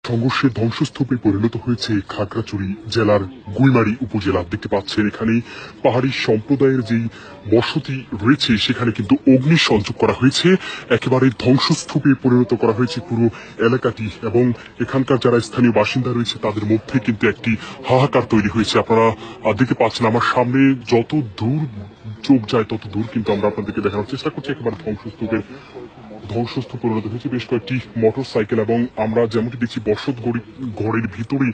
সংঘর্ষের ধ্বংসস্তূপে পরিণত হয়েছে খাগড়াছড়ি জেলার গুইমারি উপজেলা। দেখতে পাচ্ছেন এখানে পাহাড়ি সম্প্রদায়ের যেই বসতি রয়েছে সেখানে কিন্তু অগ্নিসংযোগ করা হয়েছে, একেবারে ধ্বংসস্তূপে পরিণত করা হয়েছে পুরো এলাকাটি। এবং এখানকার যারা স্থানীয় বাসিন্দা রয়েছে তাদের মধ্যে কিন্তু একটি হাহাকার তৈরি হয়েছে। আপনারা দেখতে পাচ্ছেন আমার সামনে যত দূর চোখ যায় তত দূর কিন্তু আমরা আপনাদেরকে দেখানোর চেষ্টা করছি। একেবারে ধ্বংসস্তূপ পরিণত হয়েছে বেশ কয়েকটি মোটর সাইকেল, এবং আমরা যেমনটি দেখছি বসত ঘরের ভিতরে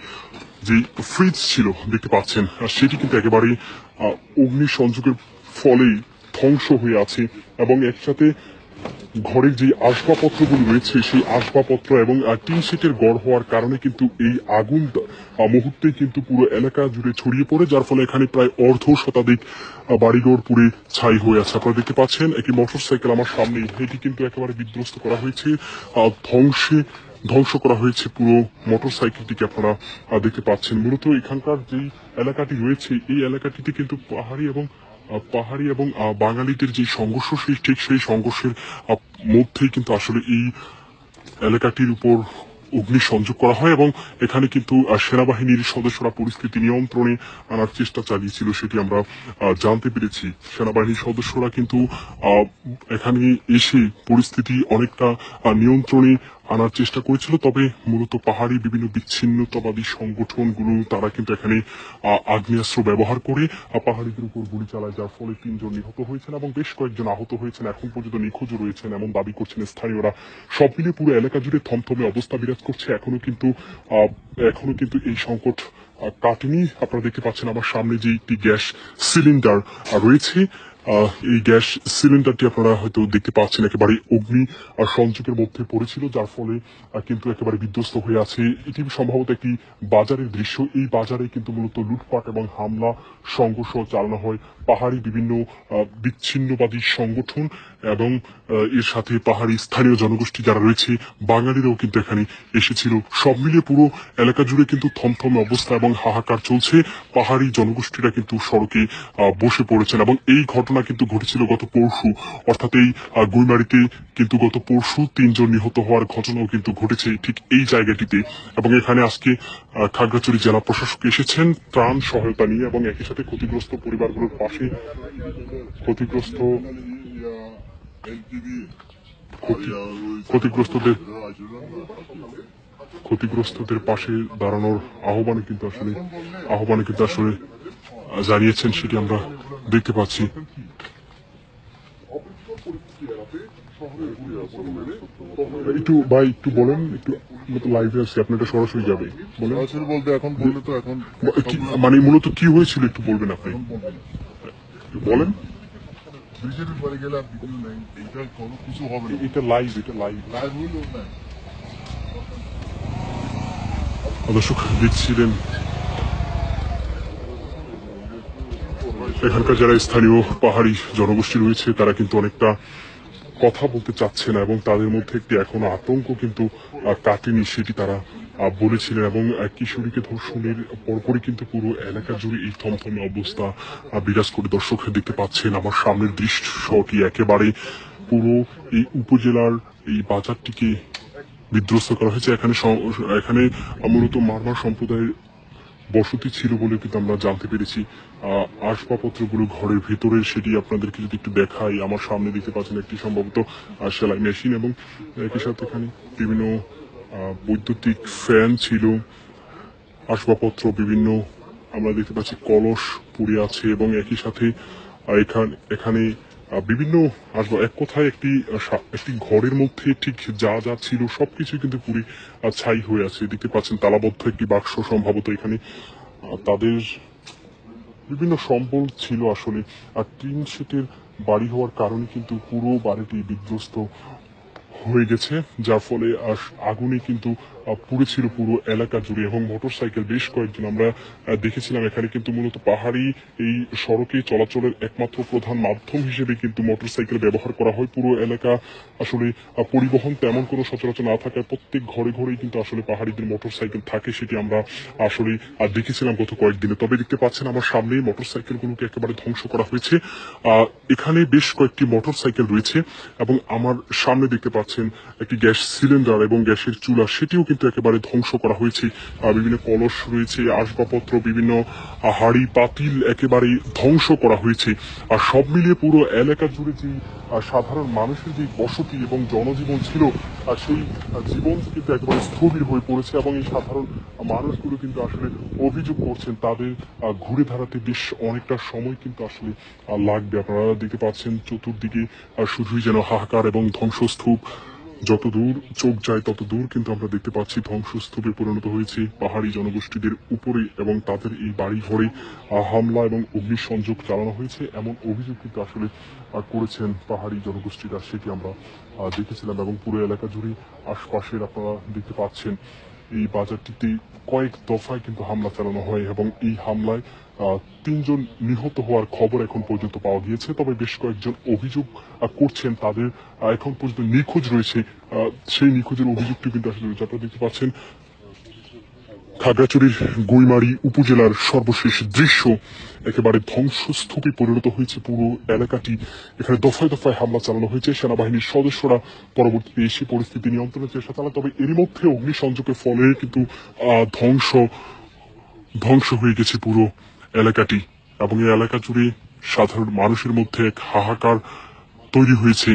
যে ফ্রিজ ছিল দেখতে পাচ্ছেন সেটি কিন্তু একেবারে অগ্নি সংযোগের ফলে ধ্বংস হয়ে আছে। এবং একসাথে ঘরের যে আসবাবপত্রগুলো রয়েছে সেই আসবাবপত্র এবং টিন শিটের গড় হওয়ার কারণে কিন্তু এই আগুন মুহূর্তে কিন্তু পুরো এলাকা জুড়ে ছড়িয়ে পড়ে, যার ফলে এখানে প্রায় অর্ধ শতাধিক বাড়িঘর পুড়ে ছাই হয়ে আছে। আপনারা দেখতে পাচ্ছেন একটি মোটরসাইকেল আমার সামনে, এটি কিন্তু একেবারে বিধ্বস্ত করা হয়েছে, ধ্বংস করা হয়েছে পুরো মোটরসাইকেলটিকে। আপনারা দেখতে পাচ্ছেন মূলত এখানকার যেই এলাকাটি রয়েছে এই এলাকাটিতে কিন্তু পাহাড়ি এবং বাঙালিদের যে সংঘর্ষ ঠিক সেই সংঘর্ষের মধ্যেই কিন্তু আসলে এই এলাকাটির উপর অগ্নিসংযোগ করা হয়। এবং এখানে কিন্তু সেনাবাহিনীর সদস্যরা পরিস্থিতি নিয়ন্ত্রণে আনার চেষ্টা চালিয়েছিল, সেটি আমরা জানতে পেরেছি। সেনাবাহিনীর সদস্যরা কিন্তু এখানে এসে পরিস্থিতি অনেকটা নিয়ন্ত্রণে আনার চেষ্টা করেছিল, তবে মূলত পাহাড়ি বিভিন্ন বিচ্ছিন্নতাবাদী সংগঠনগুলো তারা কিন্তু এখানে আগ্নেয়াস্ত্র ব্যবহার করে পাহাড়িদের উপর গুলি চালায়, যার ফলে 3 জন নিহত হয়েছেন এবং বেশ কয়েকজন আহত হয়েছেন, এখন পর্যন্ত নিখোঁজ রয়েছেন এমন দাবি করছেন স্থানীয়রা। সব মিলে পুরো এলাকা জুড়ে থমথমে অবস্থা বিরাজ করছে। এখনো কিন্তু এই সংকট কাটেনি। আপনারা দেখতে পাচ্ছেন আমার সামনে যে একটি গ্যাস সিলিন্ডার রয়েছে, এই গ্যাস সিলিন্ডারটি আপনারা হয়তো দেখতে পাচ্ছেন একেবারে অগ্নি সংযোগের মধ্যে পড়েছিল, যার ফলে কিন্তু একেবারে বিধ্বস্ত হয়ে আছে। এটি সম্ভবত একটি বাজারের দৃশ্য। এই বাজারে কিন্তু মূলত লুটপাট এবং হামলা সংঘর্ষ চালানো হয় পাহাড়ি বিভিন্ন বিচ্ছিন্নবাদী সংগঠন এবং এর সাথে পাহাড়ি স্থানীয় জনগোষ্ঠী যারা রয়েছে বাঙালিরাও কিন্তু এখানে এসেছিল। সব মিলিয়ে পুরো এলাকা জুড়ে কিন্তু থমথমে অবস্থা এবং হাহাকার চলছে। পাহাড়ি জনগোষ্ঠীরা কিন্তু সড়কে বসে পড়েছেন এবং এই ঘটনা কিন্তু ঘটেছিল গত পরশু, অর্থাৎ এই গুইমারিতে কিন্তু গত পরশু 3 জন নিহত হওয়ার ঘটনাও কিন্তু ঘটেছে ঠিক এই জায়গাটিতে। এবং এখানে আজকে খাগড়াছড়ি জেলা প্রশাসক এসেছেন ত্রাণ সহায়তা নিয়ে এবং একই সাথে ক্ষতিগ্রস্ত পরিবারগুলোর পাশে ক্ষতিগ্রস্তদের পাশে দাঁড়ানোর আহ্বানে কিন্তু আসলে জানিয়েছেন, সেটি আমরা দেখতে পাচ্ছি। একটু বলেন, একটু লাইভে আছে, আপনারা সরাসরি যাবে বলেন বলতে এখন বললে তো এখন মানে মূলত কি হয়েছিল একটু বলবেন আপনি বলেন। দর্শক দেখছিলেন এখানকার যারা স্থানীয় পাহাড়ি জনগোষ্ঠী রয়েছে তারা কিন্তু অনেকটা কথা বলতে চাচ্ছে না এবং তাদের মধ্যে একটি এখনো আতঙ্ক কিন্তু কাটেনি, সেটি তারা বলেছিলেন। এবং কিশোরীকে ধর্ষণের পরপরই কিন্তু পুরো এলাকা জুড়ে এই থমথমে অবস্থা বিরাজ করে। দর্শক দেখতে পাচ্ছেন আমার সামনের দৃশ্যটি, একেবারে পুরো এই উপজেলার এই বাজারটিকে বিধ্বস্ত করা হয়েছে। এখানে মূলত মারমা সম্প্রদায়ের বসতি ছিল বলে কিন্তু আমরা জানতে পেরেছি। আসবাবপত্রগুলো ঘরের ভেতরে, সেটি আপনাদেরকে যদি একটু দেখাই, আমার সামনে দেখতে পাচ্ছেন একটি সম্ভবত সেলাই মেশিন এবং একই সাথে এখানে বিভিন্ন বৈদ্যুতিক ফ্যান ছিল, আসবাবপত্র বিভিন্ন আমরা দেখতে পাচ্ছি কলস পুড়ে আছে এবং একই সাথে এখানে বিভিন্ন আসবাব, এক কথায় একটি ঘরের মধ্যে ঠিক যা যা ছিল সবকিছু কিন্তু পুরো ছাই হয়ে আছে। দেখতে পাচ্ছেন তালাবদ্ধ একটি বাক্স, সম্ভবত এখানে তাদের বিভিন্ন সম্বল ছিল আসলে। আর টিন শেটের বাড়ি হওয়ার কারণে কিন্তু পুরো বাড়িটি বিধ্বস্ত হয়ে গেছে, যার ফলে আগুনে কিন্তু পুড়েছিল পুরো এলাকা জুড়ে। এবং মোটরসাইকেল বেশ কয়েকজন আমরা দেখেছিলাম, এখানে কিন্তু মূলত পাহাড়ি এই সড়কে চলাচলের একমাত্র প্রধান মাধ্যম হিসেবে কিন্তু মোটরসাইকেল ব্যবহার করা হয়। পুরো এলাকা আসলে পরিবহন তেমন কোনো সচরাচর না থাকায় প্রত্যেক ঘরে ঘরেই কিন্তু আসলে পাহাড়িদের মোটরসাইকেল থাকে, সেটি আমরা আসলে দেখেছিলাম গত কয়েকদিনে। তবে দেখতে পাচ্ছেন আমার সামনে মোটরসাইকেলগুলোকে একেবারে ধ্বংস করা হয়েছে। এখানে বেশ কয়েকটি মোটরসাইকেল রয়েছে এবং আমার সামনে দেখতে পাচ্ছেন একটি গ্যাস সিলিন্ডার এবং গ্যাসের চুলা, সেটিও কিন্তু একেবারে ধ্বংস করা হয়েছে। বিভিন্ন কলস রয়েছে, আসবাবপত্র, বিভিন্ন হাড়ি পাতিল একেবারে ধ্বংস করা হয়েছে। আর সব মিলিয়ে পুরো এলাকা জুড়ে যে সাধারণ মানুষের যে বসতি এবং জনজীবন ছিল, সেই জীবন কিন্তু একেবারে স্থবির হয়ে পড়েছে। এবং এই সাধারণ মানুষগুলো কিন্তু আসলে অভিযোগ করছেন তাদের ঘুরে দাঁড়াতে বেশ অনেকটা সময় কিন্তু আসলে লাগবে। আপনারা দেখতে পাচ্ছেন চতুর্দিকে শুধুই যেন হাহাকার এবং ধ্বংসস্তূপ। যত দূর চোখ যায় তত দূর কিন্তু আমরা দেখতে পাচ্ছি ধ্বংসস্তূপে পরিণত হয়েছে পাহাড়ি জনগোষ্ঠীদের উপরে, এবং তাদের এই বাড়ি ঘরে হামলা এবং অগ্নিসংযোগ চালানো হয়েছে এমন অভিযোগ কিন্তু আসলে করেছেন পাহাড়ি জনগোষ্ঠীরা। সেটি আমরা দেখেছিলাম। এবং পুরো এলাকা জুড়ে আশপাশের আপনারা দেখতে পাচ্ছেন এই বাজারটিতে কয়েক দফায় কিন্তু হামলা চালানো হয়, এবং এই হামলায় 3 জন নিহত হওয়ার খবর এখন পর্যন্ত পাওয়া গিয়েছে। তবে বেশ কয়েকজন অভিযোগ করছেন তাদের এখন পর্যন্ত নিখোঁজ রয়েছে। সেই নিখোঁজের অভিযোগটি কিন্তু আসলে রয়েছে। আপনারা দেখতে পাচ্ছেন খাগড়াছড়ির গুইমারি উপজেলার সর্বশেষ দৃশ্য, একেবারে ধ্বংসস্তূপে পরিণত হয়েছে পুরো এলাকাটি। এখানে দফায় দফায় হামলা চালানো হয়েছে। সেনাবাহিনীর সদস্যরা পরবর্তীতে এসে পরিস্থিতি নিয়ন্ত্রণের চেষ্টা চালায়। তবে এরই মধ্যে অগ্নিসংযোগের ফলে কিন্তু ধ্বংস হয়ে গেছে পুরো এলাকাটি। এবং এই এলাকা জুড়ে সাধারণ মানুষের মধ্যে এক হাহাকার তৈরি হয়েছে।